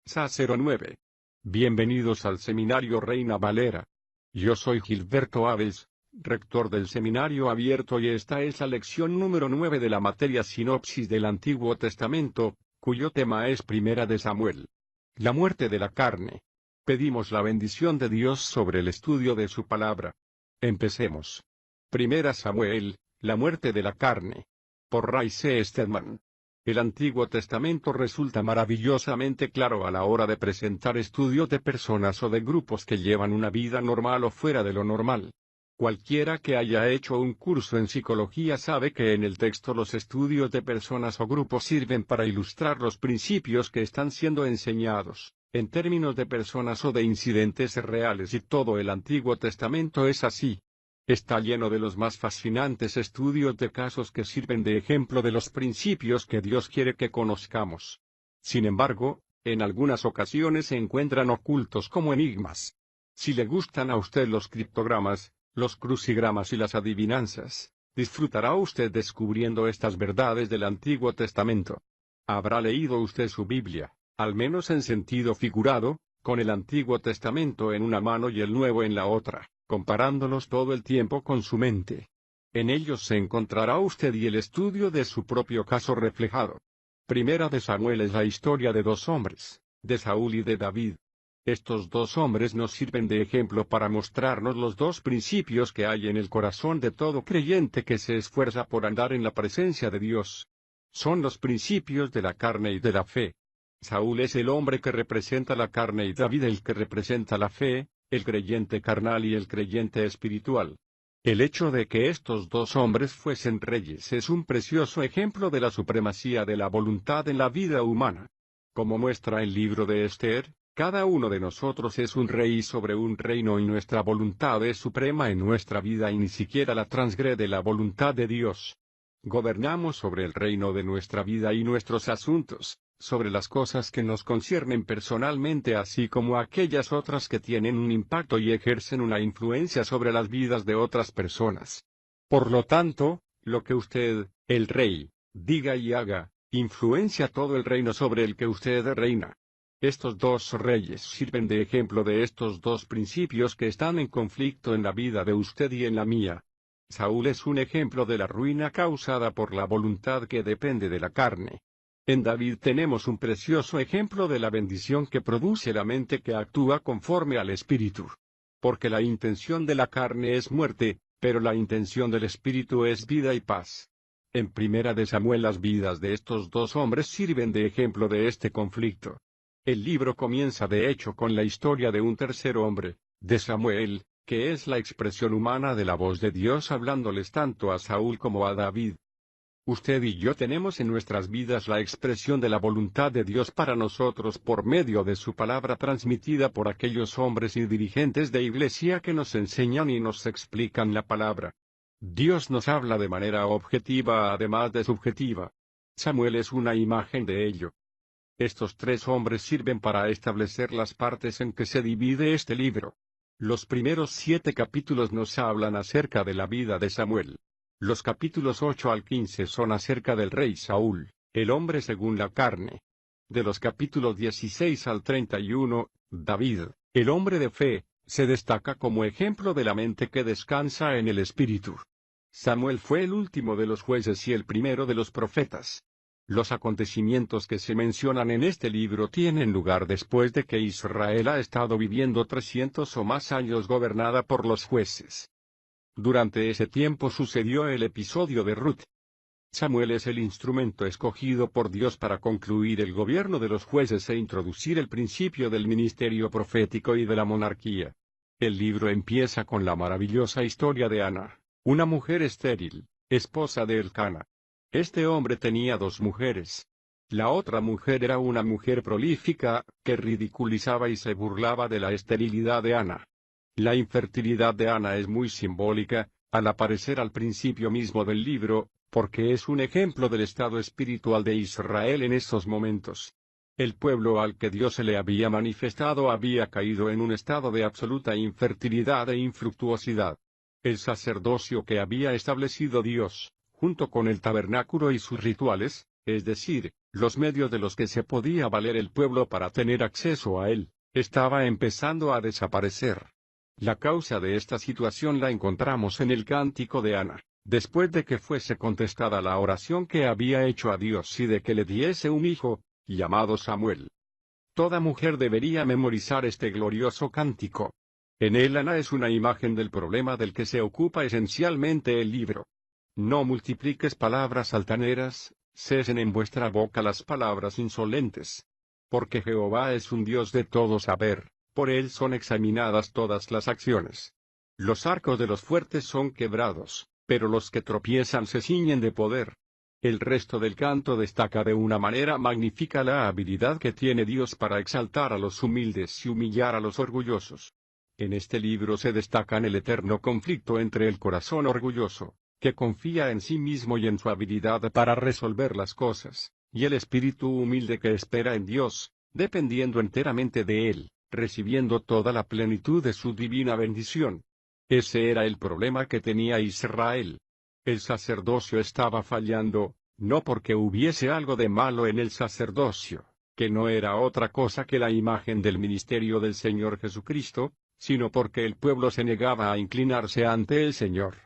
SA09. Bienvenidos al Seminario Reina Valera. Yo soy Gilberto Aves, rector del Seminario Abierto, y esta es la lección número 9 de la materia Sinopsis del Antiguo Testamento, cuyo tema es Primera de Samuel. La muerte de la carne. Pedimos la bendición de Dios sobre el estudio de su palabra. Empecemos. Primera Samuel, la muerte de la carne. Por Ray C. Stedman. El Antiguo Testamento resulta maravillosamente claro a la hora de presentar estudios de personas o de grupos que llevan una vida normal o fuera de lo normal. Cualquiera que haya hecho un curso en psicología sabe que en el texto los estudios de personas o grupos sirven para ilustrar los principios que están siendo enseñados, en términos de personas o de incidentes reales, y todo el Antiguo Testamento es así. Está lleno de los más fascinantes estudios de casos que sirven de ejemplo de los principios que Dios quiere que conozcamos. Sin embargo, en algunas ocasiones se encuentran ocultos como enigmas. Si le gustan a usted los criptogramas, los crucigramas y las adivinanzas, disfrutará usted descubriendo estas verdades del Antiguo Testamento. Habrá leído usted su Biblia, al menos en sentido figurado, con el Antiguo Testamento en una mano y el Nuevo en la otra, comparándolos todo el tiempo con su mente. En ellos se encontrará usted y el estudio de su propio caso reflejado. Primera de Samuel es la historia de dos hombres, de Saúl y de David. Estos dos hombres nos sirven de ejemplo para mostrarnos los dos principios que hay en el corazón de todo creyente que se esfuerza por andar en la presencia de Dios. Son los principios de la carne y de la fe. Saúl es el hombre que representa la carne y David el que representa la fe, el creyente carnal y el creyente espiritual. El hecho de que estos dos hombres fuesen reyes es un precioso ejemplo de la supremacía de la voluntad en la vida humana. Como muestra el libro de Esther, cada uno de nosotros es un rey sobre un reino y nuestra voluntad es suprema en nuestra vida y ni siquiera la transgrede la voluntad de Dios. Gobernamos sobre el reino de nuestra vida y nuestros asuntos, sobre las cosas que nos conciernen personalmente, así como aquellas otras que tienen un impacto y ejercen una influencia sobre las vidas de otras personas. Por lo tanto, lo que usted, el rey, diga y haga, influencia todo el reino sobre el que usted reina. Estos dos reyes sirven de ejemplo de estos dos principios que están en conflicto en la vida de usted y en la mía. Saúl es un ejemplo de la ruina causada por la voluntad que depende de la carne. En David tenemos un precioso ejemplo de la bendición que produce la mente que actúa conforme al Espíritu. Porque la intención de la carne es muerte, pero la intención del Espíritu es vida y paz. En Primera de Samuel las vidas de estos dos hombres sirven de ejemplo de este conflicto. El libro comienza de hecho con la historia de un tercer hombre, de Samuel, que es la expresión humana de la voz de Dios hablándoles tanto a Saúl como a David. Usted y yo tenemos en nuestras vidas la expresión de la voluntad de Dios para nosotros por medio de su palabra transmitida por aquellos hombres y dirigentes de iglesia que nos enseñan y nos explican la palabra. Dios nos habla de manera objetiva además de subjetiva. Samuel es una imagen de ello. Estos tres hombres sirven para establecer las partes en que se divide este libro. Los primeros 7 capítulos nos hablan acerca de la vida de Samuel. Los capítulos 8 al 15 son acerca del rey Saúl, el hombre según la carne. De los capítulos 16 al 31, David, el hombre de fe, se destaca como ejemplo de la mente que descansa en el Espíritu. Samuel fue el último de los jueces y el primero de los profetas. Los acontecimientos que se mencionan en este libro tienen lugar después de que Israel ha estado viviendo 300 o más años gobernada por los jueces. Durante ese tiempo sucedió el episodio de Ruth. Samuel es el instrumento escogido por Dios para concluir el gobierno de los jueces e introducir el principio del ministerio profético y de la monarquía. El libro empieza con la maravillosa historia de Ana, una mujer estéril, esposa de Elcana. Este hombre tenía 2 mujeres. La otra mujer era una mujer prolífica, que ridiculizaba y se burlaba de la esterilidad de Ana. La infertilidad de Ana es muy simbólica, al aparecer al principio mismo del libro, porque es un ejemplo del estado espiritual de Israel en esos momentos. El pueblo al que Dios se le había manifestado había caído en un estado de absoluta infertilidad e infructuosidad. El sacerdocio que había establecido Dios, junto con el tabernáculo y sus rituales, es decir, Los medios de los que se podía valer el pueblo para tener acceso a él, estaba empezando a desaparecer. La causa de esta situación la encontramos en el Cántico de Ana, después de que fuese contestada la oración que había hecho a Dios y de que le diese un hijo, llamado Samuel. Toda mujer debería memorizar este glorioso cántico. En él Ana es una imagen del problema del que se ocupa esencialmente el libro. No multipliques palabras altaneras, cesen en vuestra boca las palabras insolentes. Porque Jehová es un Dios de todo saber, por él son examinadas todas las acciones. Los arcos de los fuertes son quebrados, pero los que tropiezan se ciñen de poder. El resto del canto destaca de una manera magnífica la habilidad que tiene Dios para exaltar a los humildes y humillar a los orgullosos. En este libro se destacan el eterno conflicto entre el corazón orgulloso, que confía en sí mismo y en su habilidad para resolver las cosas, y el espíritu humilde que espera en Dios, dependiendo enteramente de Él, recibiendo toda la plenitud de su divina bendición. Ese era el problema que tenía Israel. El sacerdocio estaba fallando, no porque hubiese algo de malo en el sacerdocio, que no era otra cosa que la imagen del ministerio del Señor Jesucristo, sino porque el pueblo se negaba a inclinarse ante el Señor.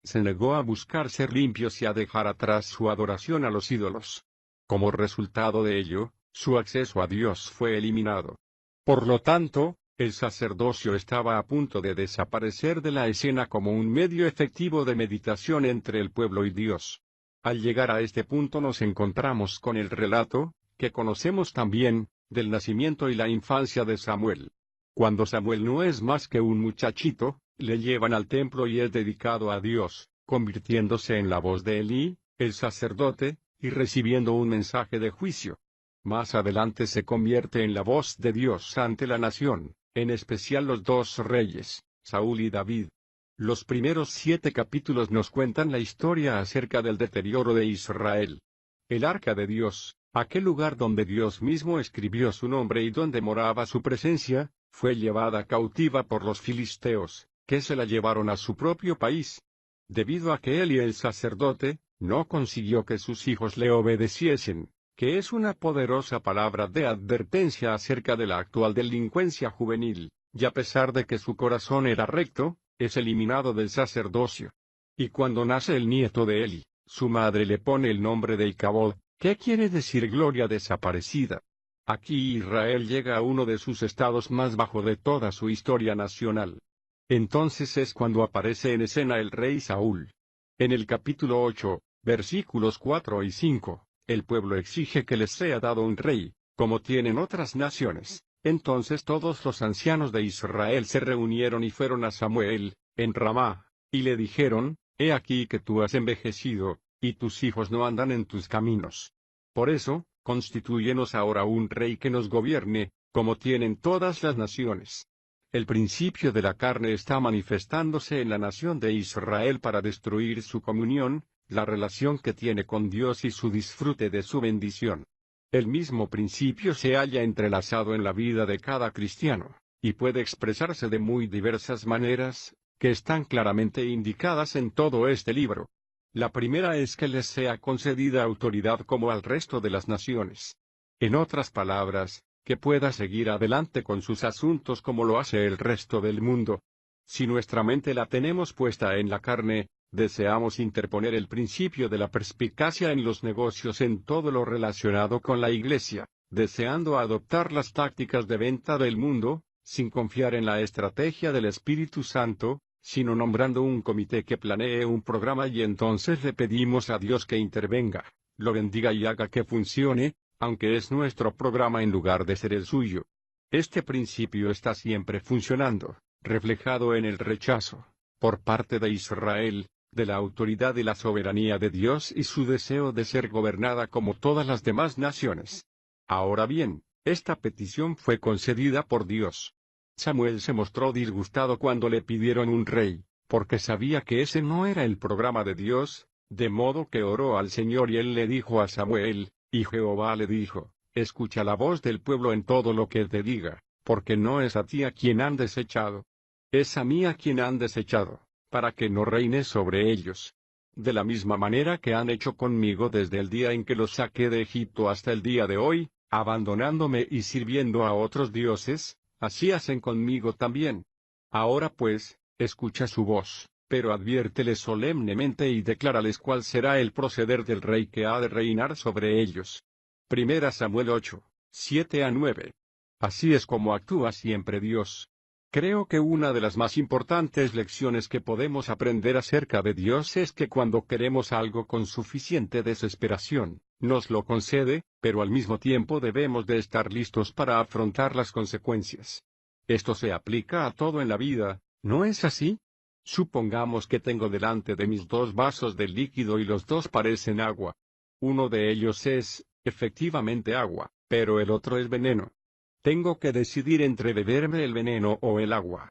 Se negó a buscar ser limpios y a dejar atrás su adoración a los ídolos. Como resultado de ello, su acceso a Dios fue eliminado. Por lo tanto, el sacerdocio estaba a punto de desaparecer de la escena como un medio efectivo de meditación entre el pueblo y Dios. Al llegar a este punto nos encontramos con el relato, que conocemos también, del nacimiento y la infancia de Samuel. Cuando Samuel no es más que un muchachito, le llevan al templo y es dedicado a Dios, convirtiéndose en la voz de Elí, el sacerdote, y recibiendo un mensaje de juicio. Más adelante se convierte en la voz de Dios ante la nación, en especial los dos reyes, Saúl y David. Los primeros 7 capítulos nos cuentan la historia acerca del deterioro de Israel. El arca de Dios, aquel lugar donde Dios mismo escribió su nombre y donde moraba su presencia, fue llevada cautiva por los filisteos, que se la llevaron a su propio país. Debido a que Eli el sacerdote, no consiguió que sus hijos le obedeciesen, que es una poderosa palabra de advertencia acerca de la actual delincuencia juvenil, y a pesar de que su corazón era recto, es eliminado del sacerdocio. Y cuando nace el nieto de Eli, su madre le pone el nombre de Icabod, que quiere decir gloria desaparecida. Aquí Israel llega a uno de sus estados más bajos de toda su historia nacional. Entonces es cuando aparece en escena el rey Saúl. En el capítulo 8, versículos 4 y 5, el pueblo exige que les sea dado un rey, como tienen otras naciones. Entonces todos los ancianos de Israel se reunieron y fueron a Samuel, en Ramá, y le dijeron, He aquí que tú has envejecido, y tus hijos no andan en tus caminos. Por eso, constitúyenos ahora un rey que nos gobierne, como tienen todas las naciones. El principio de la carne está manifestándose en la nación de Israel para destruir su comunión, la relación que tiene con Dios y su disfrute de su bendición. El mismo principio se halla entrelazado en la vida de cada cristiano, y puede expresarse de muy diversas maneras, que están claramente indicadas en todo este libro. La primera es que les sea concedida autoridad como al resto de las naciones. En otras palabras, que pueda seguir adelante con sus asuntos como lo hace el resto del mundo. Si nuestra mente la tenemos puesta en la carne, deseamos interponer el principio de la perspicacia en los negocios en todo lo relacionado con la Iglesia, deseando adoptar las tácticas de venta del mundo, sin confiar en la estrategia del Espíritu Santo, sino nombrando un comité que planee un programa y entonces le pedimos a Dios que intervenga, lo bendiga y haga que funcione, aunque es nuestro programa en lugar de ser el suyo. Este principio está siempre funcionando, reflejado en el rechazo, por parte de Israel, de la autoridad y la soberanía de Dios y su deseo de ser gobernada como todas las demás naciones. Ahora bien, esta petición fue concedida por Dios. Samuel se mostró disgustado cuando le pidieron un rey, porque sabía que ese no era el programa de Dios, de modo que oró al Señor y él le dijo a Samuel, y Jehová le dijo, escucha la voz del pueblo en todo lo que te diga, porque no es a ti a quien han desechado. Es a mí a quien han desechado, para que no reines sobre ellos. de la misma manera que han hecho conmigo desde el día en que los saqué de Egipto hasta el día de hoy, abandonándome y sirviendo a otros dioses, así hacen conmigo también. Ahora pues, escucha su voz, pero adviérteles solemnemente y declárales cuál será el proceder del rey que ha de reinar sobre ellos. Primera Samuel 8, 7-9. Así es como actúa siempre Dios. Creo que una de las más importantes lecciones que podemos aprender acerca de Dios es que cuando queremos algo con suficiente desesperación, nos lo concede, pero al mismo tiempo debemos de estar listos para afrontar las consecuencias. Esto se aplica a todo en la vida, ¿no es así? Supongamos que tengo delante de mis 2 vasos de líquido y los dos parecen agua. Uno de ellos es, efectivamente agua, pero el otro es veneno. Tengo que decidir entre beberme el veneno o el agua.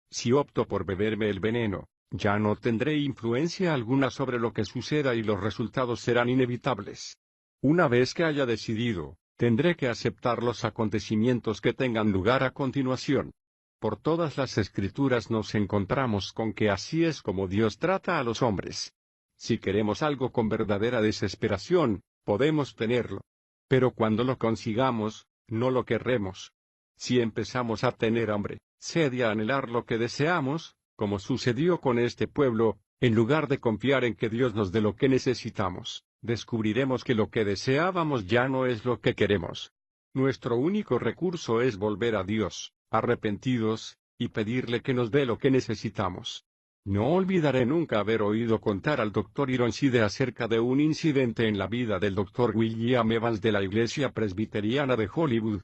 Si opto por beberme el veneno, ya no tendré influencia alguna sobre lo que suceda y los resultados serán inevitables. Una vez que haya decidido, tendré que aceptar los acontecimientos que tengan lugar a continuación. Por todas las Escrituras nos encontramos con que así es como Dios trata a los hombres. Si queremos algo con verdadera desesperación, podemos tenerlo. Pero cuando lo consigamos, no lo querremos. Si empezamos a tener hambre, sed y a anhelar lo que deseamos, como sucedió con este pueblo, en lugar de confiar en que Dios nos dé lo que necesitamos, descubriremos que lo que deseábamos ya no es lo que queremos. Nuestro único recurso es volver a Dios, arrepentidos, y pedirle que nos dé lo que necesitamos. No olvidaré nunca haber oído contar al Dr. Ironside acerca de un incidente en la vida del Dr. William Evans de la Iglesia Presbiteriana de Hollywood.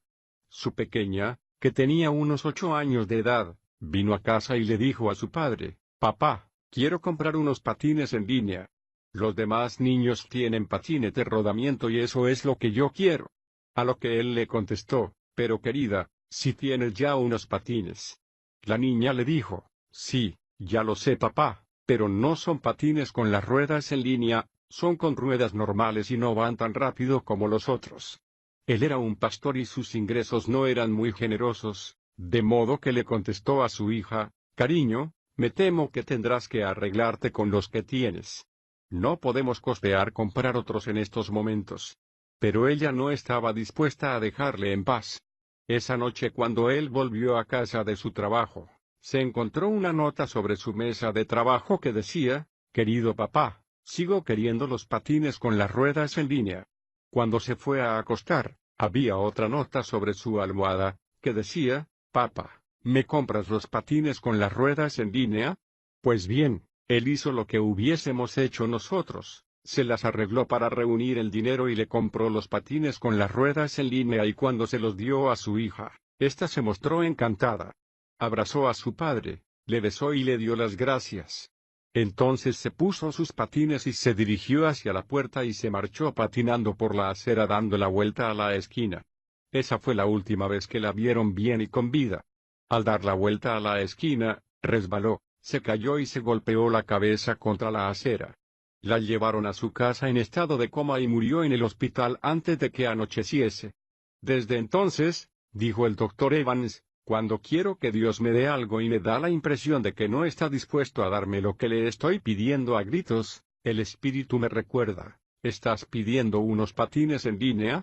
Su pequeña, que tenía unos 8 años de edad, vino a casa y le dijo a su padre: «Papá, quiero comprar unos patines en línea. Los demás niños tienen patines de rodamiento y eso es lo que yo quiero». A lo que él le contestó: «Pero querida, si tienes ya unos patines». La niña le dijo: «Sí, ya lo sé papá, pero no son patines con las ruedas en línea, son con ruedas normales y no van tan rápido como los otros». Él era un pastor y sus ingresos no eran muy generosos, de modo que le contestó a su hija: «Cariño, me temo que tendrás que arreglarte con los que tienes. No podemos costear comprar otros en estos momentos». Pero ella no estaba dispuesta a dejarle en paz. Esa noche cuando él volvió a casa de su trabajo, se encontró una nota sobre su mesa de trabajo que decía: «Querido papá, sigo queriendo los patines con las ruedas en línea». Cuando se fue a acostar, había otra nota sobre su almohada, que decía: «Papá, ¿me compras los patines con las ruedas en línea?». Pues bien, él hizo lo que hubiésemos hecho nosotros, se las arregló para reunir el dinero y le compró los patines con las ruedas en línea, y cuando se los dio a su hija, ésta se mostró encantada. Abrazó a su padre, le besó y le dio las gracias. Entonces se puso sus patines y se dirigió hacia la puerta y se marchó patinando por la acera dando la vuelta a la esquina. Esa fue la última vez que la vieron bien y con vida. Al dar la vuelta a la esquina, resbaló, se cayó y se golpeó la cabeza contra la acera. La llevaron a su casa en estado de coma y murió en el hospital antes de que anocheciese. Desde entonces, dijo el Dr. Evans, cuando quiero que Dios me dé algo y me da la impresión de que no está dispuesto a darme lo que le estoy pidiendo a gritos, el Espíritu me recuerda: «¿Estás pidiendo unos patines en línea?».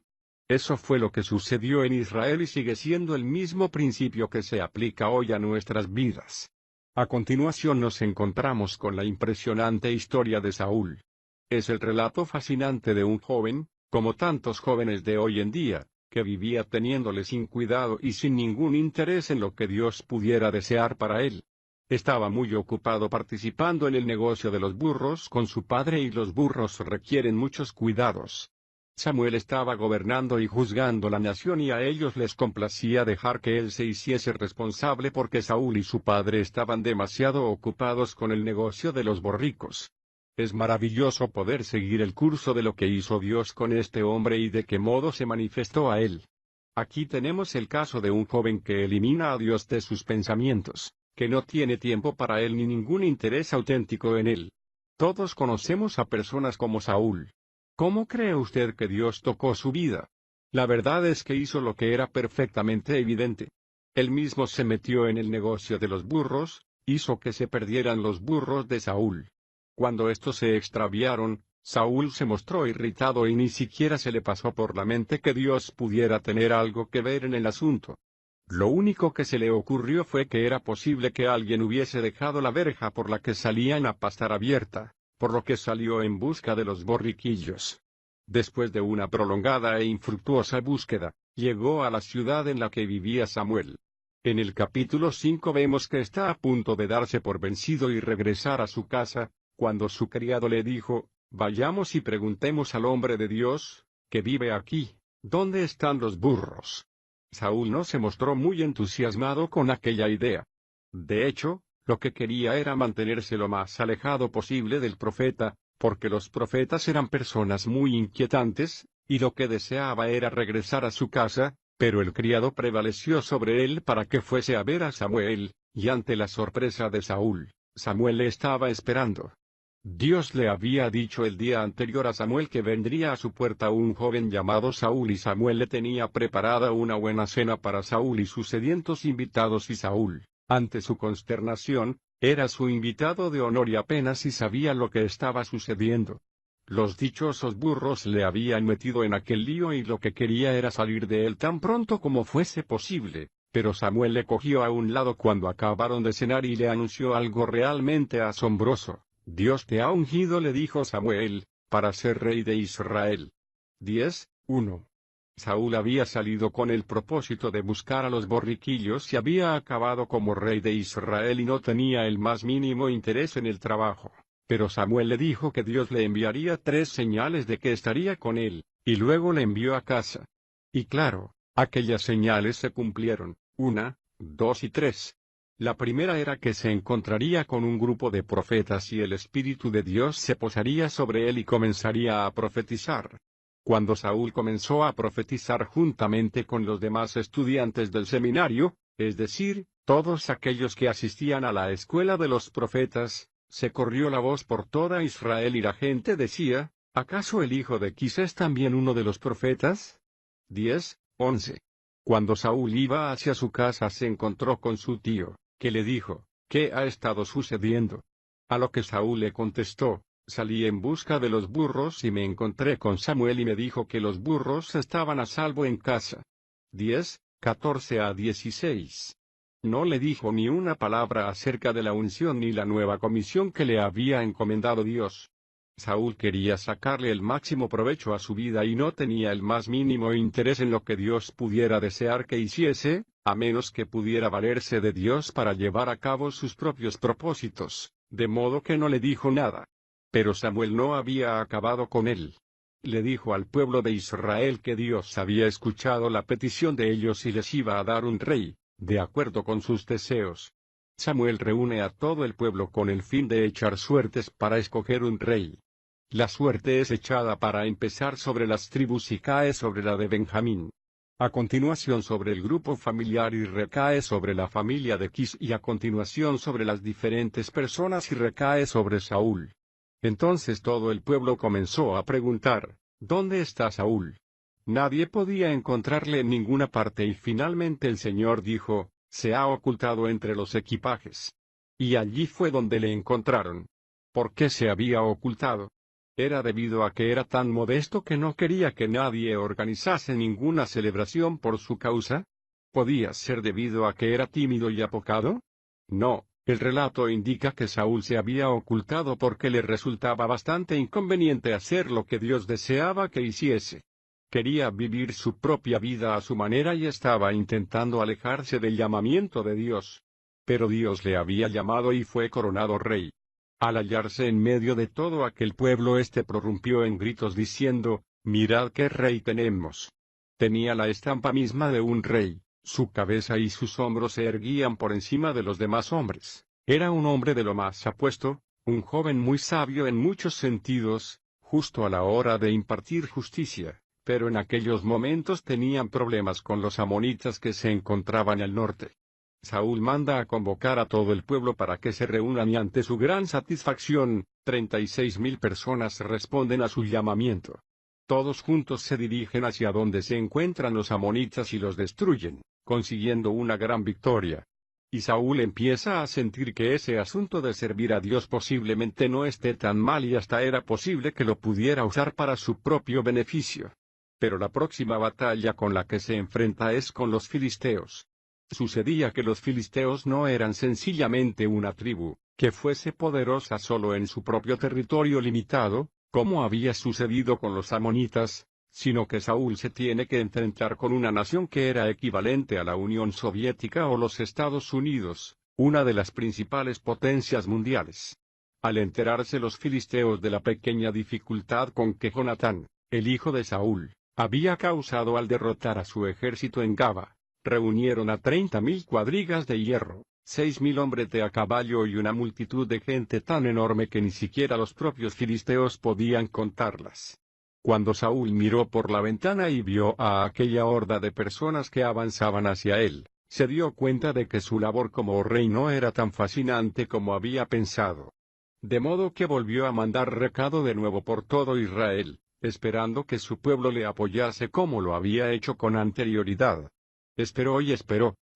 Eso fue lo que sucedió en Israel y sigue siendo el mismo principio que se aplica hoy a nuestras vidas. A continuación nos encontramos con la impresionante historia de Saúl. Es el relato fascinante de un joven, como tantos jóvenes de hoy en día, que vivía teniéndole sin cuidado y sin ningún interés en lo que Dios pudiera desear para él. Estaba muy ocupado participando en el negocio de los burros con su padre, y los burros requieren muchos cuidados. Samuel estaba gobernando y juzgando la nación y a ellos les complacía dejar que él se hiciese responsable porque Saúl y su padre estaban demasiado ocupados con el negocio de los borricos. Es maravilloso poder seguir el curso de lo que hizo Dios con este hombre y de qué modo se manifestó a él. Aquí tenemos el caso de un joven que elimina a Dios de sus pensamientos, que no tiene tiempo para él ni ningún interés auténtico en él. Todos conocemos a personas como Saúl. ¿Cómo cree usted que Dios tocó su vida? La verdad es que hizo lo que era perfectamente evidente. Él mismo se metió en el negocio de los burros, hizo que se perdieran los burros de Saúl. Cuando estos se extraviaron, Saúl se mostró irritado y ni siquiera se le pasó por la mente que Dios pudiera tener algo que ver en el asunto. Lo único que se le ocurrió fue que era posible que alguien hubiese dejado la verja por la que salían a pastar abierta, por lo que salió en busca de los borriquillos. Después de una prolongada e infructuosa búsqueda, llegó a la ciudad en la que vivía Samuel. En el capítulo 5 vemos que está a punto de darse por vencido y regresar a su casa, cuando su criado le dijo: «Vayamos y preguntemos al hombre de Dios, que vive aquí, ¿dónde están los burros?». Saúl no se mostró muy entusiasmado con aquella idea. De hecho, lo que quería era mantenerse lo más alejado posible del profeta, porque los profetas eran personas muy inquietantes, y lo que deseaba era regresar a su casa, pero el criado prevaleció sobre él para que fuese a ver a Samuel, y ante la sorpresa de Saúl, Samuel le estaba esperando. Dios le había dicho el día anterior a Samuel que vendría a su puerta un joven llamado Saúl y Samuel le tenía preparada una buena cena para Saúl y sus sedientos invitados y Saúl, ante su consternación, era su invitado de honor y apenas si sabía lo que estaba sucediendo. Los dichosos burros le habían metido en aquel lío y lo que quería era salir de él tan pronto como fuese posible, pero Samuel le cogió a un lado cuando acabaron de cenar y le anunció algo realmente asombroso. «Dios te ha ungido», le dijo Samuel, «para ser rey de Israel». 10:1. Saúl había salido con el propósito de buscar a los borriquillos y había acabado como rey de Israel y no tenía el más mínimo interés en el trabajo. Pero Samuel le dijo que Dios le enviaría 3 señales de que estaría con él, y luego le envió a casa. Y claro, aquellas señales se cumplieron, 1, 2 y 3. La primera era que se encontraría con un grupo de profetas y el Espíritu de Dios se posaría sobre él y comenzaría a profetizar. Cuando Saúl comenzó a profetizar juntamente con los demás estudiantes del seminario, es decir, todos aquellos que asistían a la escuela de los profetas, se corrió la voz por toda Israel y la gente decía: «¿Acaso el hijo de Quis es también uno de los profetas?». 10:11. Cuando Saúl iba hacia su casa se encontró con su tío, que le dijo: «¿Qué ha estado sucediendo?». A lo que Saúl le contestó: «Salí en busca de los burros y me encontré con Samuel y me dijo que los burros estaban a salvo en casa». 10:14-16. No le dijo ni una palabra acerca de la unción ni la nueva comisión que le había encomendado Dios. Saúl quería sacarle el máximo provecho a su vida y no tenía el más mínimo interés en lo que Dios pudiera desear que hiciese, a menos que pudiera valerse de Dios para llevar a cabo sus propios propósitos, de modo que no le dijo nada. Pero Samuel no había acabado con él. Le dijo al pueblo de Israel que Dios había escuchado la petición de ellos y les iba a dar un rey, de acuerdo con sus deseos. Samuel reúne a todo el pueblo con el fin de echar suertes para escoger un rey. La suerte es echada para empezar sobre las tribus y cae sobre la de Benjamín. A continuación sobre el grupo familiar y recae sobre la familia de Quis y a continuación sobre las diferentes personas y recae sobre Saúl. Entonces todo el pueblo comenzó a preguntar: «¿Dónde está Saúl?». Nadie podía encontrarle en ninguna parte y finalmente el Señor dijo: «Se ha ocultado entre los equipajes». Y allí fue donde le encontraron. ¿Por qué se había ocultado? ¿Era debido a que era tan modesto que no quería que nadie organizase ninguna celebración por su causa? ¿Podía ser debido a que era tímido y apocado? No, el relato indica que Saúl se había ocultado porque le resultaba bastante inconveniente hacer lo que Dios deseaba que hiciese. Quería vivir su propia vida a su manera y estaba intentando alejarse del llamamiento de Dios. Pero Dios le había llamado y fue coronado rey. Al hallarse en medio de todo aquel pueblo, prorrumpió en gritos diciendo: «¡Mirad qué rey tenemos!». Tenía la estampa misma de un rey, su cabeza y sus hombros se erguían por encima de los demás hombres. Era un hombre de lo más apuesto, un joven muy sabio en muchos sentidos, justo a la hora de impartir justicia. Pero en aquellos momentos tenían problemas con los amonitas que se encontraban al norte. Saúl manda a convocar a todo el pueblo para que se reúnan y ante su gran satisfacción, 36.000 personas responden a su llamamiento. Todos juntos se dirigen hacia donde se encuentran los amonitas y los destruyen, consiguiendo una gran victoria. Y Saúl empieza a sentir que ese asunto de servir a Dios posiblemente no esté tan mal y hasta era posible que lo pudiera usar para su propio beneficio. Pero la próxima batalla con la que se enfrenta es con los filisteos. Sucedía que los filisteos no eran sencillamente una tribu, que fuese poderosa solo en su propio territorio limitado, como había sucedido con los amonitas, sino que Saúl se tiene que enfrentar con una nación que era equivalente a la Unión Soviética o los Estados Unidos, una de las principales potencias mundiales. Al enterarse los filisteos de la pequeña dificultad con que Jonatán, el hijo de Saúl, había causado al derrotar a su ejército en Gaba, reunieron a 30.000 cuadrigas de hierro, 6.000 hombres de a caballo y una multitud de gente tan enorme que ni siquiera los propios filisteos podían contarlas. Cuando Saúl miró por la ventana y vio a aquella horda de personas que avanzaban hacia él, se dio cuenta de que su labor como rey no era tan fascinante como había pensado. De modo que volvió a mandar recado de nuevo por todo Israel, esperando que su pueblo le apoyase como lo había hecho con anterioridad. Esperó,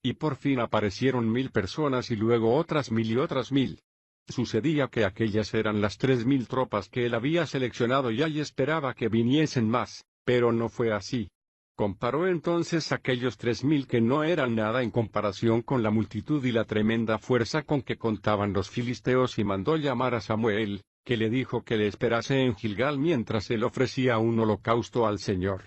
y por fin aparecieron 1.000 personas y luego otras 1.000 y otras 1.000. Sucedía que aquellas eran las 3.000 tropas que él había seleccionado y esperaba que viniesen más, pero no fue así. Comparó entonces aquellos 3.000 que no eran nada en comparación con la multitud y la tremenda fuerza con que contaban los filisteos y mandó llamar a Samuel, que le dijo que le esperase en Gilgal mientras él ofrecía un holocausto al Señor.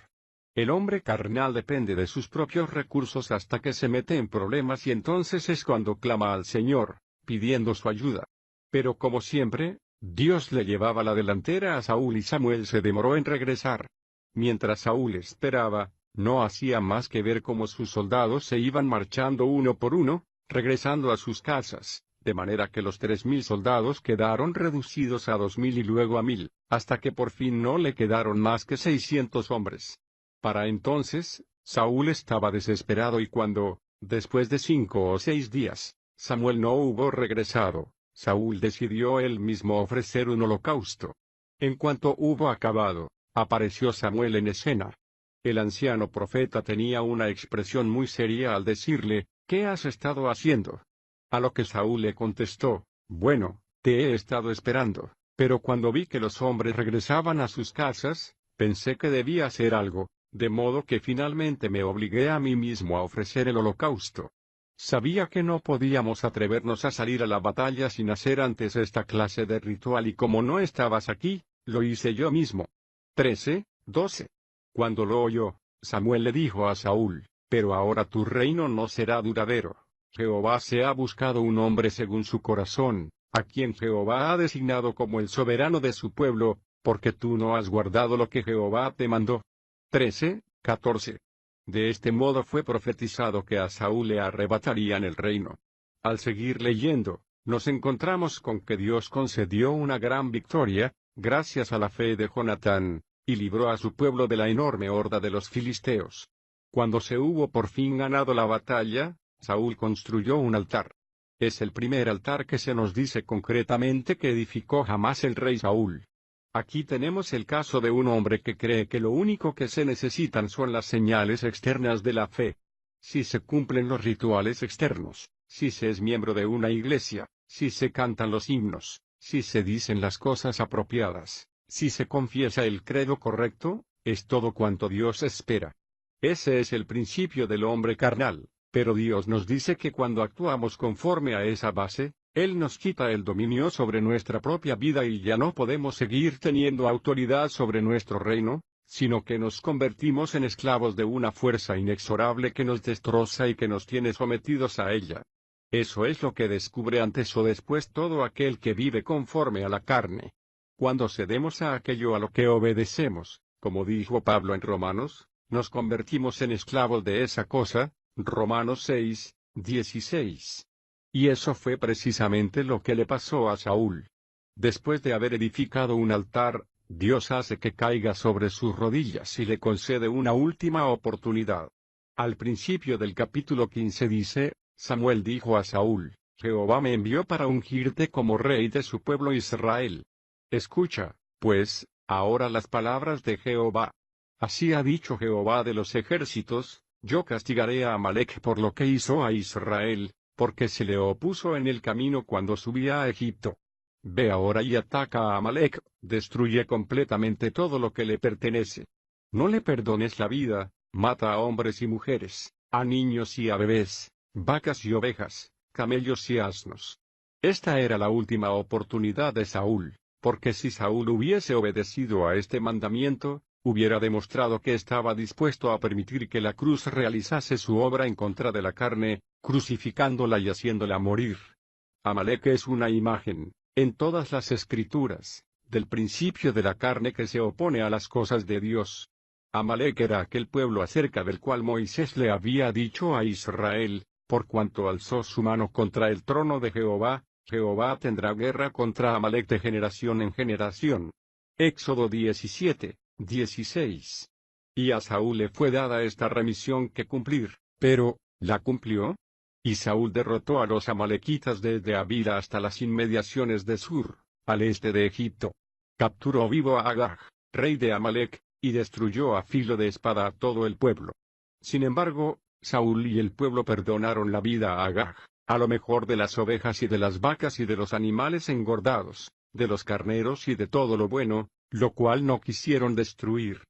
El hombre carnal depende de sus propios recursos hasta que se mete en problemas y entonces es cuando clama al Señor, pidiendo su ayuda. Pero como siempre, Dios le llevaba la delantera a Saúl y Samuel se demoró en regresar. Mientras Saúl esperaba, no hacía más que ver cómo sus soldados se iban marchando uno por uno, regresando a sus casas, de manera que los 3.000 soldados quedaron reducidos a 2.000 y luego a 1.000, hasta que por fin no le quedaron más que 600 hombres. Para entonces, Saúl estaba desesperado y cuando, después de 5 o 6 días, Samuel no hubo regresado, Saúl decidió él mismo ofrecer un holocausto. En cuanto hubo acabado, apareció Samuel en escena. El anciano profeta tenía una expresión muy seria al decirle, ¿qué has estado haciendo? A lo que Saúl le contestó, bueno, te he estado esperando, pero cuando vi que los hombres regresaban a sus casas, pensé que debía hacer algo, de modo que finalmente me obligué a mí mismo a ofrecer el holocausto. Sabía que no podíamos atrevernos a salir a la batalla sin hacer antes esta clase de ritual y como no estabas aquí, lo hice yo mismo. 13:12. Cuando lo oyó, Samuel le dijo a Saúl, pero ahora tu reino no será duradero. Jehová se ha buscado un hombre según su corazón, a quien Jehová ha designado como el soberano de su pueblo, porque tú no has guardado lo que Jehová te mandó. 13:14. De este modo fue profetizado que a Saúl le arrebatarían el reino. Al seguir leyendo, nos encontramos con que Dios concedió una gran victoria, gracias a la fe de Jonatán, y libró a su pueblo de la enorme horda de los filisteos. Cuando se hubo por fin ganado la batalla, Saúl construyó un altar. Es el primer altar que se nos dice concretamente que edificó jamás el rey Saúl. Aquí tenemos el caso de un hombre que cree que lo único que se necesitan son las señales externas de la fe. Si se cumplen los rituales externos, si se es miembro de una iglesia, si se cantan los himnos, si se dicen las cosas apropiadas, si se confiesa el credo correcto, es todo cuanto Dios espera. Ese es el principio del hombre carnal, pero Dios nos dice que cuando actuamos conforme a esa base, Él nos quita el dominio sobre nuestra propia vida y ya no podemos seguir teniendo autoridad sobre nuestro reino, sino que nos convertimos en esclavos de una fuerza inexorable que nos destroza y que nos tiene sometidos a ella. Eso es lo que descubre antes o después todo aquel que vive conforme a la carne. Cuando cedemos a aquello a lo que obedecemos, como dijo Pablo en Romanos, nos convertimos en esclavos de esa cosa, Romanos 6:16. Y eso fue precisamente lo que le pasó a Saúl. Después de haber edificado un altar, Dios hace que caiga sobre sus rodillas y le concede una última oportunidad. Al principio del capítulo 15 dice, Samuel dijo a Saúl, Jehová me envió para ungirte como rey de su pueblo Israel. Escucha, pues, ahora las palabras de Jehová. Así ha dicho Jehová de los ejércitos, yo castigaré a Amalec por lo que hizo a Israel, porque se le opuso en el camino cuando subía a Egipto. Ve ahora y ataca a Amalec, destruye completamente todo lo que le pertenece. No le perdones la vida, mata a hombres y mujeres, a niños y a bebés, vacas y ovejas, camellos y asnos. Esta era la última oportunidad de Saúl, porque si Saúl hubiese obedecido a este mandamiento, hubiera demostrado que estaba dispuesto a permitir que la cruz realizase su obra en contra de la carne, crucificándola y haciéndola morir. Amalec es una imagen, en todas las Escrituras, del principio de la carne que se opone a las cosas de Dios. Amalec era aquel pueblo acerca del cual Moisés le había dicho a Israel, por cuanto alzó su mano contra el trono de Jehová, Jehová tendrá guerra contra Amalec de generación en generación. Éxodo 17:16. Y a Saúl le fue dada esta remisión que cumplir, pero, ¿la cumplió? Y Saúl derrotó a los amalequitas desde Havila hasta las inmediaciones de Sur, al este de Egipto. Capturó vivo a Agag, rey de Amalec, y destruyó a filo de espada a todo el pueblo. Sin embargo, Saúl y el pueblo perdonaron la vida a Agag, a lo mejor de las ovejas y de las vacas y de los animales engordados, de los carneros y de todo lo bueno, lo cual no quisieron destruir.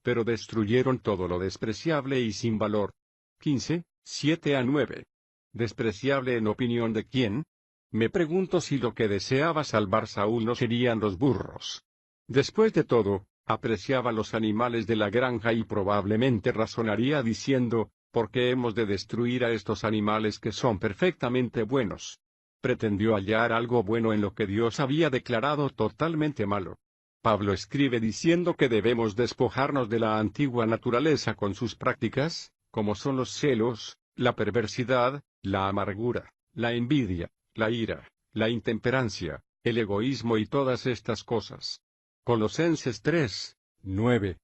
Pero destruyeron todo lo despreciable y sin valor. 15, 7-9. ¿Despreciable en opinión de quién? Me pregunto si lo que deseaba salvar Saúl no serían los burros. Después de todo, apreciaba los animales de la granja y probablemente razonaría diciendo, ¿por qué hemos de destruir a estos animales que son perfectamente buenos? Pretendió hallar algo bueno en lo que Dios había declarado totalmente malo. Pablo escribe diciendo que debemos despojarnos de la antigua naturaleza con sus prácticas, como son los celos, la perversidad, la amargura, la envidia, la ira, la intemperancia, el egoísmo y todas estas cosas. Colosenses 3:9.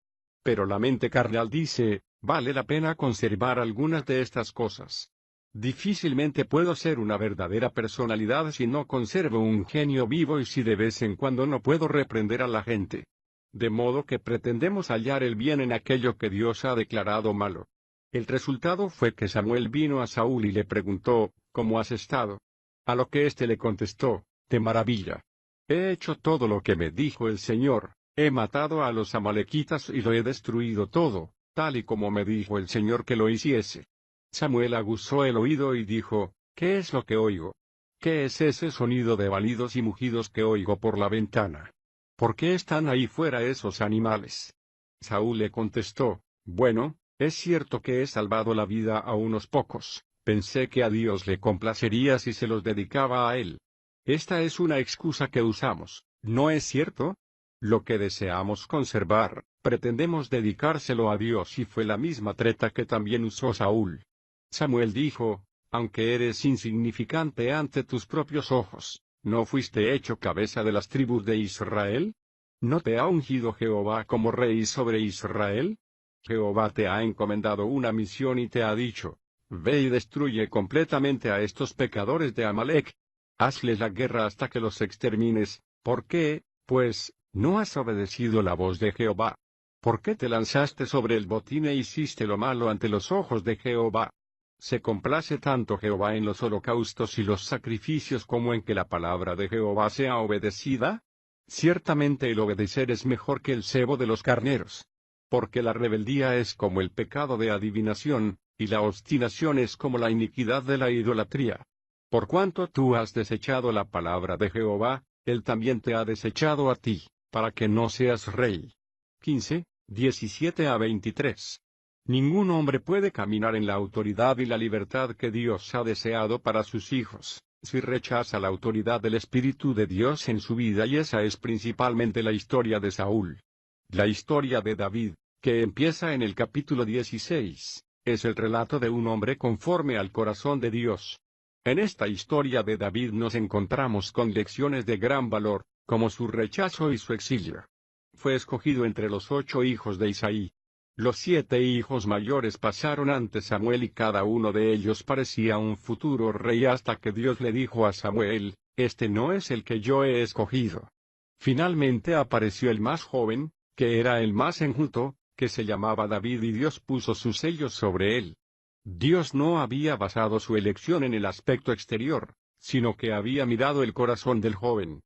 Pero la mente carnal dice, vale la pena conservar algunas de estas cosas. Difícilmente puedo ser una verdadera personalidad si no conservo un genio vivo y si de vez en cuando no puedo reprender a la gente. De modo que pretendemos hallar el bien en aquello que Dios ha declarado malo. El resultado fue que Samuel vino a Saúl y le preguntó, ¿cómo has estado? A lo que éste le contestó, de maravilla. He hecho todo lo que me dijo el Señor, he matado a los amalequitas y lo he destruido todo, tal y como me dijo el Señor que lo hiciese. Samuel aguzó el oído y dijo, ¿qué es lo que oigo? ¿Qué es ese sonido de balidos y mugidos que oigo por la ventana? ¿Por qué están ahí fuera esos animales? Saúl le contestó, bueno, es cierto que he salvado la vida a unos pocos, pensé que a Dios le complacería si se los dedicaba a él. Esta es una excusa que usamos, ¿no es cierto? Lo que deseamos conservar, pretendemos dedicárselo a Dios y fue la misma treta que también usó Saúl. Samuel dijo, aunque eres insignificante ante tus propios ojos, ¿no fuiste hecho cabeza de las tribus de Israel? ¿No te ha ungido Jehová como rey sobre Israel? Jehová te ha encomendado una misión y te ha dicho, ve y destruye completamente a estos pecadores de Amalec. Hazles la guerra hasta que los extermines. ¿Por qué, pues, no has obedecido la voz de Jehová? ¿Por qué te lanzaste sobre el botín e hiciste lo malo ante los ojos de Jehová? ¿Se complace tanto Jehová en los holocaustos y los sacrificios como en que la palabra de Jehová sea obedecida? Ciertamente el obedecer es mejor que el cebo de los carneros. Porque la rebeldía es como el pecado de adivinación, y la obstinación es como la iniquidad de la idolatría. Por cuanto tú has desechado la palabra de Jehová, él también te ha desechado a ti, para que no seas rey. 15, 17-23. Ningún hombre puede caminar en la autoridad y la libertad que Dios ha deseado para sus hijos, si rechaza la autoridad del Espíritu de Dios en su vida, y esa es principalmente la historia de Saúl. La historia de David, que empieza en el capítulo 16, es el relato de un hombre conforme al corazón de Dios. En esta historia de David nos encontramos con lecciones de gran valor, como su rechazo y su exilio. Fue escogido entre los 8 hijos de Isaí. Los 7 hijos mayores pasaron ante Samuel y cada uno de ellos parecía un futuro rey hasta que Dios le dijo a Samuel, este no es el que yo he escogido. Finalmente apareció el más joven, que era el más enjuto, que se llamaba David y Dios puso sus sellos sobre él. Dios no había basado su elección en el aspecto exterior, sino que había mirado el corazón del joven.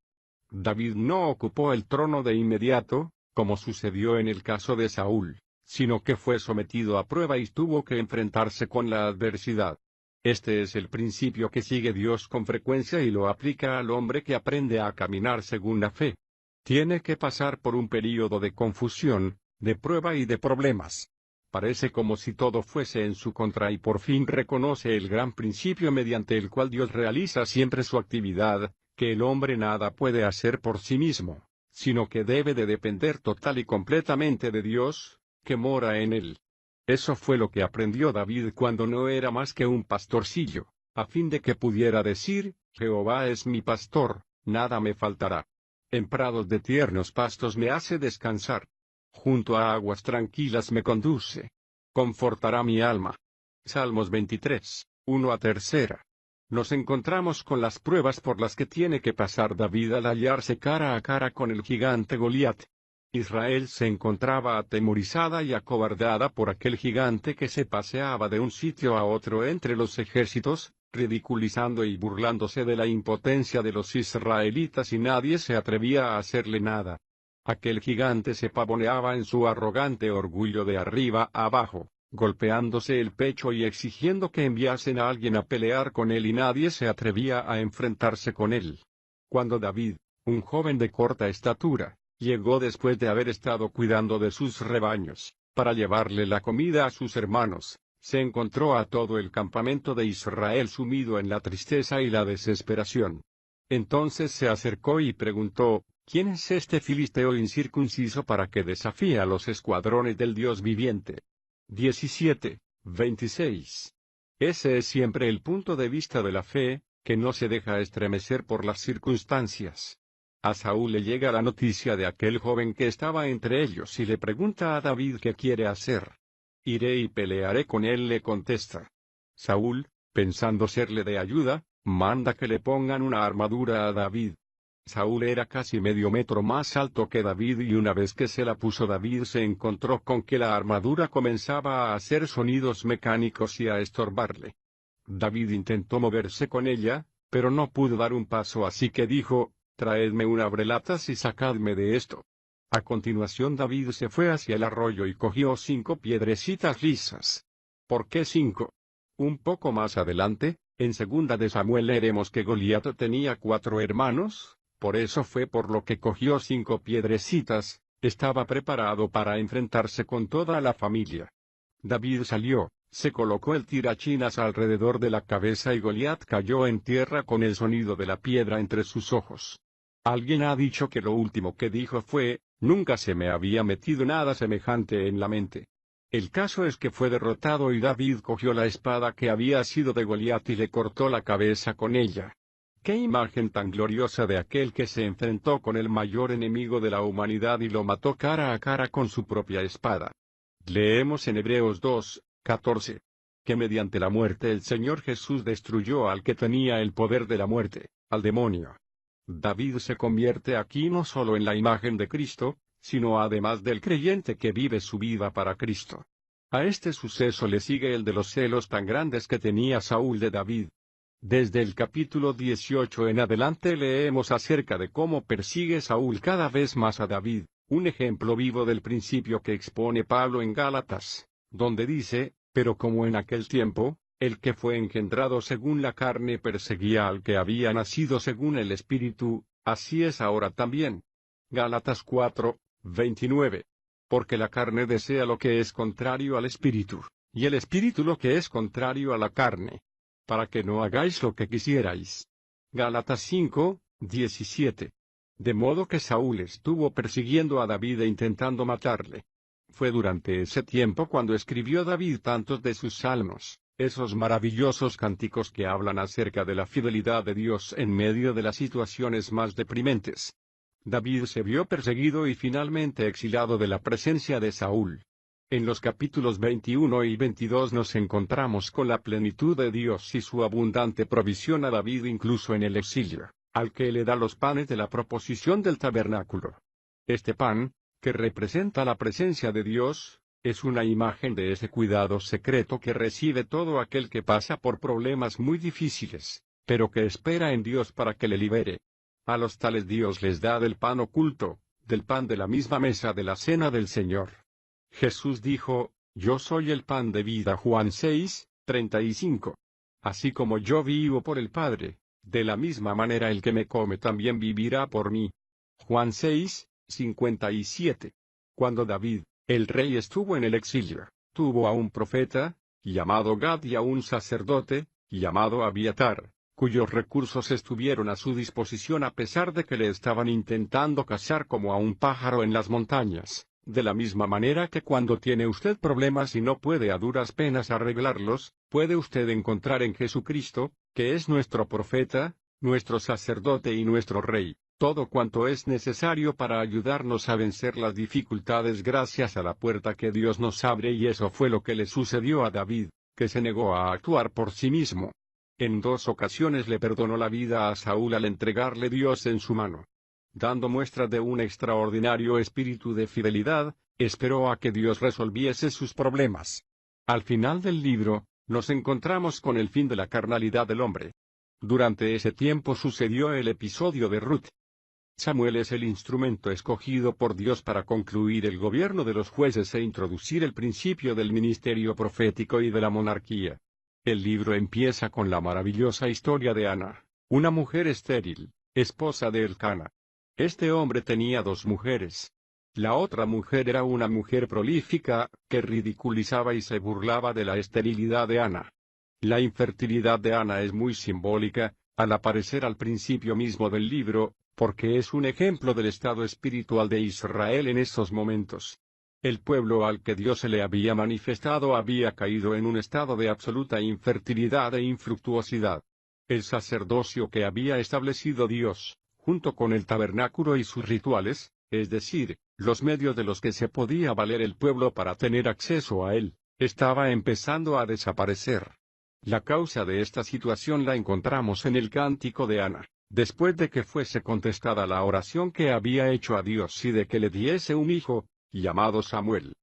David no ocupó el trono de inmediato, como sucedió en el caso de Saúl, sino que fue sometido a prueba y tuvo que enfrentarse con la adversidad. Este es el principio que sigue Dios con frecuencia y lo aplica al hombre que aprende a caminar según la fe. Tiene que pasar por un período de confusión, de prueba y de problemas. Parece como si todo fuese en su contra y por fin reconoce el gran principio mediante el cual Dios realiza siempre su actividad, que el hombre nada puede hacer por sí mismo, sino que debe de depender total y completamente de Dios, que mora en él. Eso fue lo que aprendió David cuando no era más que un pastorcillo, a fin de que pudiera decir, Jehová es mi pastor, nada me faltará. En prados de tiernos pastos me hace descansar. Junto a aguas tranquilas me conduce. Confortará mi alma. Salmos 23, 1-3. Nos encontramos con las pruebas por las que tiene que pasar David al hallarse cara a cara con el gigante Goliat. Israel se encontraba atemorizada y acobardada por aquel gigante que se paseaba de un sitio a otro entre los ejércitos, ridiculizando y burlándose de la impotencia de los israelitas y nadie se atrevía a hacerle nada. Aquel gigante se pavoneaba en su arrogante orgullo de arriba a abajo, golpeándose el pecho y exigiendo que enviasen a alguien a pelear con él y nadie se atrevía a enfrentarse con él. Cuando David, un joven de corta estatura, llegó después de haber estado cuidando de sus rebaños, para llevarle la comida a sus hermanos, se encontró a todo el campamento de Israel sumido en la tristeza y la desesperación. Entonces se acercó y preguntó, ¿quién es este filisteo incircunciso para que desafíe a los escuadrones del Dios viviente? 17:26. Ese es siempre el punto de vista de la fe, que no se deja estremecer por las circunstancias. A Saúl le llega la noticia de aquel joven que estaba entre ellos y le pregunta a David qué quiere hacer. Iré y pelearé con él, le contesta. Saúl, pensando serle de ayuda, manda que le pongan una armadura a David. Saúl era casi medio metro más alto que David y una vez que se la puso David se encontró con que la armadura comenzaba a hacer sonidos mecánicos y a estorbarle. David intentó moverse con ella, pero no pudo dar un paso así que dijo, traedme un abrelatas y sacadme de esto. A continuación David se fue hacia el arroyo y cogió 5 piedrecitas lisas. ¿Por qué 5? Un poco más adelante, en 2 de Samuel leeremos que Goliat tenía 4 hermanos, por eso fue por lo que cogió 5 piedrecitas, estaba preparado para enfrentarse con toda la familia. David salió, se colocó el tirachinas alrededor de la cabeza y Goliat cayó en tierra con el sonido de la piedra entre sus ojos. Alguien ha dicho que lo último que dijo fue, nunca se me había metido nada semejante en la mente. El caso es que fue derrotado y David cogió la espada que había sido de Goliat y le cortó la cabeza con ella. ¡Qué imagen tan gloriosa de aquel que se enfrentó con el mayor enemigo de la humanidad y lo mató cara a cara con su propia espada! Leemos en Hebreos 2:14. Que mediante la muerte el Señor Jesús destruyó al que tenía el poder de la muerte, al demonio. David se convierte aquí no solo en la imagen de Cristo, sino además del creyente que vive su vida para Cristo. A este suceso le sigue el de los celos tan grandes que tenía Saúl de David. Desde el capítulo 18 en adelante leemos acerca de cómo persigue Saúl cada vez más a David, un ejemplo vivo del principio que expone Pablo en Gálatas, donde dice, pero como en aquel tiempo, el que fue engendrado según la carne perseguía al que había nacido según el Espíritu, así es ahora también. Gálatas 4:29. Porque la carne desea lo que es contrario al Espíritu, y el Espíritu lo que es contrario a la carne. Para que no hagáis lo que quisierais. Gálatas 5:17. De modo que Saúl estuvo persiguiendo a David e intentando matarle. Fue durante ese tiempo cuando escribió David tantos de sus salmos, esos maravillosos cánticos que hablan acerca de la fidelidad de Dios en medio de las situaciones más deprimentes. David se vio perseguido y finalmente exilado de la presencia de Saúl. En los capítulos 21 y 22 nos encontramos con la plenitud de Dios y su abundante provisión a David incluso en el exilio, al que le da los panes de la proposición del tabernáculo. Este pan, que representa la presencia de Dios, Es una imagen de ese cuidado secreto que recibe todo aquel que pasa por problemas muy difíciles, pero que espera en Dios para que le libere. A los tales Dios les da del pan oculto, del pan de la misma mesa de la cena del Señor. Jesús dijo, Yo soy el pan de vida. Juan 6:35. Así como yo vivo por el Padre, de la misma manera el que me come también vivirá por mí. Juan 6:57. Cuando David, el rey, estuvo en el exilio, tuvo a un profeta, llamado Gad, y a un sacerdote, llamado Abiatar, cuyos recursos estuvieron a su disposición a pesar de que le estaban intentando cazar como a un pájaro en las montañas. De la misma manera que cuando tiene usted problemas y no puede a duras penas arreglarlos, puede usted encontrar en Jesucristo, que es nuestro profeta, nuestro sacerdote y nuestro rey, todo cuanto es necesario para ayudarnos a vencer las dificultades gracias a la puerta que Dios nos abre, y eso fue lo que le sucedió a David, que se negó a actuar por sí mismo. En 2 ocasiones le perdonó la vida a Saúl al entregarle Dios en su mano. Dando muestra de un extraordinario espíritu de fidelidad, esperó a que Dios resolviese sus problemas. Al final del libro, nos encontramos con el fin de la carnalidad del hombre. Durante ese tiempo sucedió el episodio de Ruth. Samuel es el instrumento escogido por Dios para concluir el gobierno de los jueces e introducir el principio del ministerio profético y de la monarquía. El libro empieza con la maravillosa historia de Ana, una mujer estéril, esposa de Elcana. Este hombre tenía 2 mujeres. La otra mujer era una mujer prolífica, que ridiculizaba y se burlaba de la esterilidad de Ana. La infertilidad de Ana es muy simbólica, al aparecer al principio mismo del libro, porque es un ejemplo del estado espiritual de Israel en esos momentos. El pueblo al que Dios se le había manifestado había caído en un estado de absoluta infertilidad e infructuosidad. El sacerdocio que había establecido Dios, junto con el tabernáculo y sus rituales, es decir, los medios de los que se podía valer el pueblo para tener acceso a él, estaba empezando a desaparecer. La causa de esta situación la encontramos en el cántico de Ana, después de que fuese contestada la oración que había hecho a Dios y de que le diese un hijo, llamado Samuel.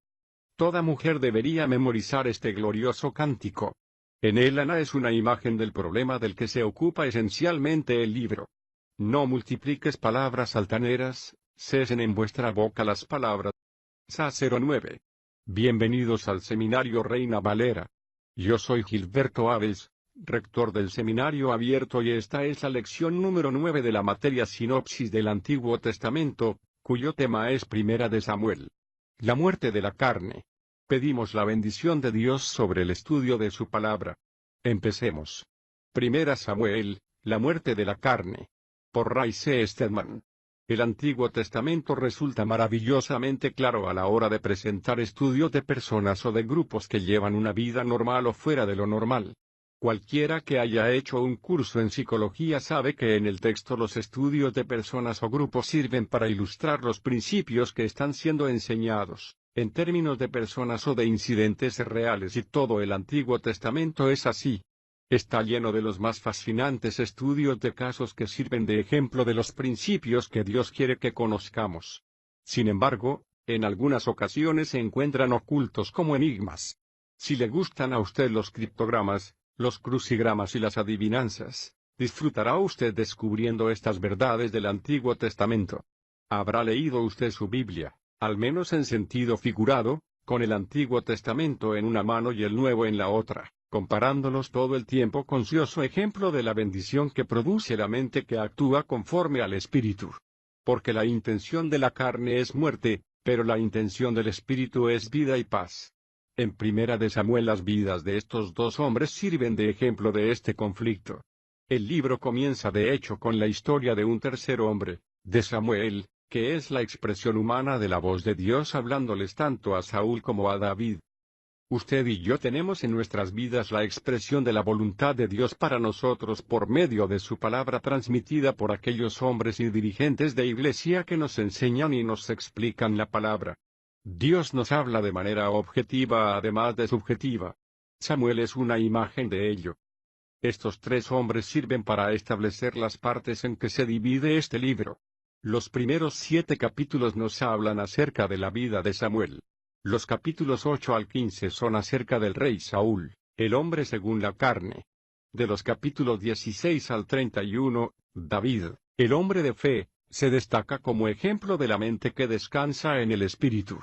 Toda mujer debería memorizar este glorioso cántico. En él Ana es una imagen del problema del que se ocupa esencialmente el libro. No multipliques palabras altaneras, cesen en vuestra boca las palabras. Sa 09. Bienvenidos al Seminario Reina Valera. Yo soy Gilberto Aves, rector del Seminario Abierto, y esta es la lección número 9 de la materia Sinopsis del Antiguo Testamento, cuyo tema es Primera de Samuel. La muerte de la carne. Pedimos la bendición de Dios sobre el estudio de su palabra. Empecemos. Primera Samuel, la muerte de la carne. Por Ray C. Stedman. El Antiguo Testamento resulta maravillosamente claro a la hora de presentar estudios de personas o de grupos que llevan una vida normal o fuera de lo normal. Cualquiera que haya hecho un curso en psicología sabe que en el texto los estudios de personas o grupos sirven para ilustrar los principios que están siendo enseñados, en términos de personas o de incidentes reales, y todo el Antiguo Testamento es así. Está lleno de los más fascinantes estudios de casos que sirven de ejemplo de los principios que Dios quiere que conozcamos. Sin embargo, en algunas ocasiones se encuentran ocultos como enigmas. Si le gustan a usted los criptogramas, los crucigramas y las adivinanzas, disfrutará usted descubriendo estas verdades del Antiguo Testamento. Habrá leído usted su Biblia, al menos en sentido figurado, con el Antiguo Testamento en una mano y el Nuevo en la otra, comparándolos todo el tiempo con cioso ejemplo de la bendición que produce la mente que actúa conforme al Espíritu. Porque la intención de la carne es muerte, pero la intención del Espíritu es vida y paz. En Primera de Samuel las vidas de estos 2 hombres sirven de ejemplo de este conflicto. El libro comienza de hecho con la historia de un tercer hombre, de Samuel, que es la expresión humana de la voz de Dios hablándoles tanto a Saúl como a David. Usted y yo tenemos en nuestras vidas la expresión de la voluntad de Dios para nosotros por medio de su palabra transmitida por aquellos hombres y dirigentes de iglesia que nos enseñan y nos explican la palabra. Dios nos habla de manera objetiva además de subjetiva. Samuel es una imagen de ello. Estos 3 hombres sirven para establecer las partes en que se divide este libro. Los primeros 7 capítulos nos hablan acerca de la vida de Samuel. Los capítulos 8 al 15 son acerca del rey Saúl, el hombre según la carne. De los capítulos 16 al 31, David, el hombre de fe, se destaca como ejemplo de la mente que descansa en el Espíritu.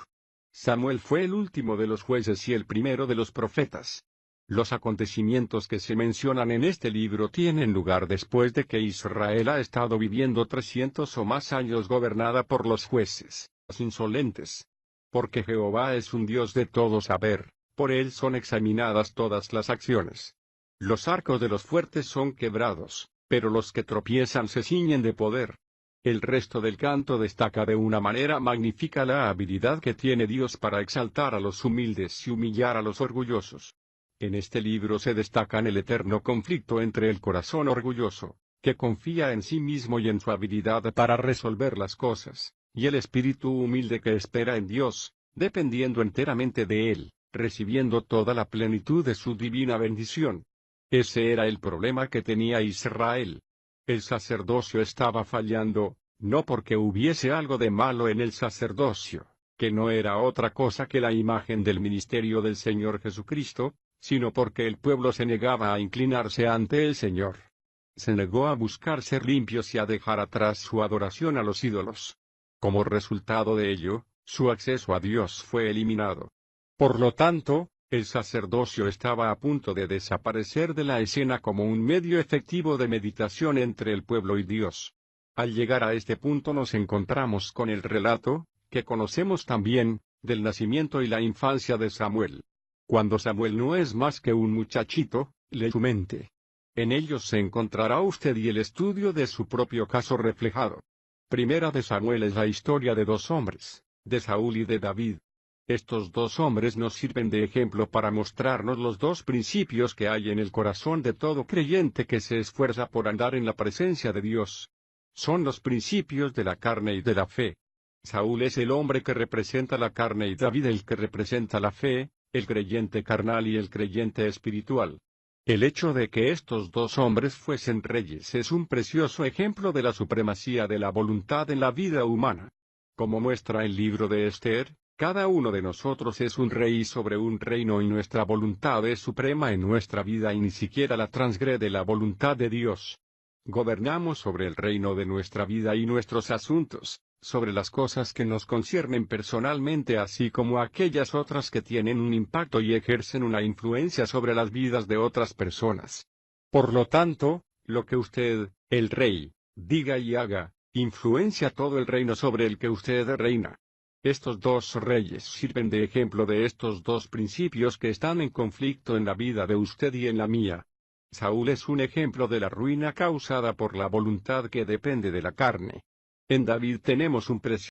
Samuel fue el último de los jueces y el primero de los profetas. Los acontecimientos que se mencionan en este libro tienen lugar después de que Israel ha estado viviendo 300 o más años gobernada por los jueces insolentes. Porque Jehová es un Dios de todo saber, por él son examinadas todas las acciones. Los arcos de los fuertes son quebrados, pero los que tropiezan se ciñen de poder. El resto del canto destaca de una manera magnífica la habilidad que tiene Dios para exaltar a los humildes y humillar a los orgullosos. En este libro se destacan el eterno conflicto entre el corazón orgulloso, que confía en sí mismo y en su habilidad para resolver las cosas, y el espíritu humilde que espera en Dios, dependiendo enteramente de Él, recibiendo toda la plenitud de su divina bendición. Ese era el problema que tenía Israel. El sacerdocio estaba fallando, no porque hubiese algo de malo en el sacerdocio, que no era otra cosa que la imagen del ministerio del Señor Jesucristo, sino porque el pueblo se negaba a inclinarse ante el Señor. Se negó a buscar ser limpios y a dejar atrás su adoración a los ídolos. Como resultado de ello, su acceso a Dios fue eliminado. Por lo tanto, el sacerdocio estaba a punto de desaparecer de la escena como un medio efectivo de meditación entre el pueblo y Dios. Al llegar a este punto nos encontramos con el relato, que conocemos también, del nacimiento y la infancia de Samuel. Cuando Samuel no es más que un muchachito, lee su mente. En ellos se encontrará usted y el estudio de su propio caso reflejado. Primera de Samuel es la historia de dos hombres, de Saúl y de David. Estos dos hombres nos sirven de ejemplo para mostrarnos los dos principios que hay en el corazón de todo creyente que se esfuerza por andar en la presencia de Dios. Son los principios de la carne y de la fe. Saúl es el hombre que representa la carne y David el que representa la fe, el creyente carnal y el creyente espiritual. El hecho de que estos dos hombres fuesen reyes es un precioso ejemplo de la supremacía de la voluntad en la vida humana. Como muestra el libro de Esther, cada uno de nosotros es un rey sobre un reino y nuestra voluntad es suprema en nuestra vida y ni siquiera la transgrede la voluntad de Dios. Gobernamos sobre el reino de nuestra vida y nuestros asuntos, sobre las cosas que nos conciernen personalmente así como aquellas otras que tienen un impacto y ejercen una influencia sobre las vidas de otras personas. Por lo tanto, lo que usted, el rey, diga y haga, influencia todo el reino sobre el que usted reina. Estos dos reyes sirven de ejemplo de estos dos principios que están en conflicto en la vida de usted y en la mía. Saúl es un ejemplo de la ruina causada por la voluntad que depende de la carne. En David tenemos un precioso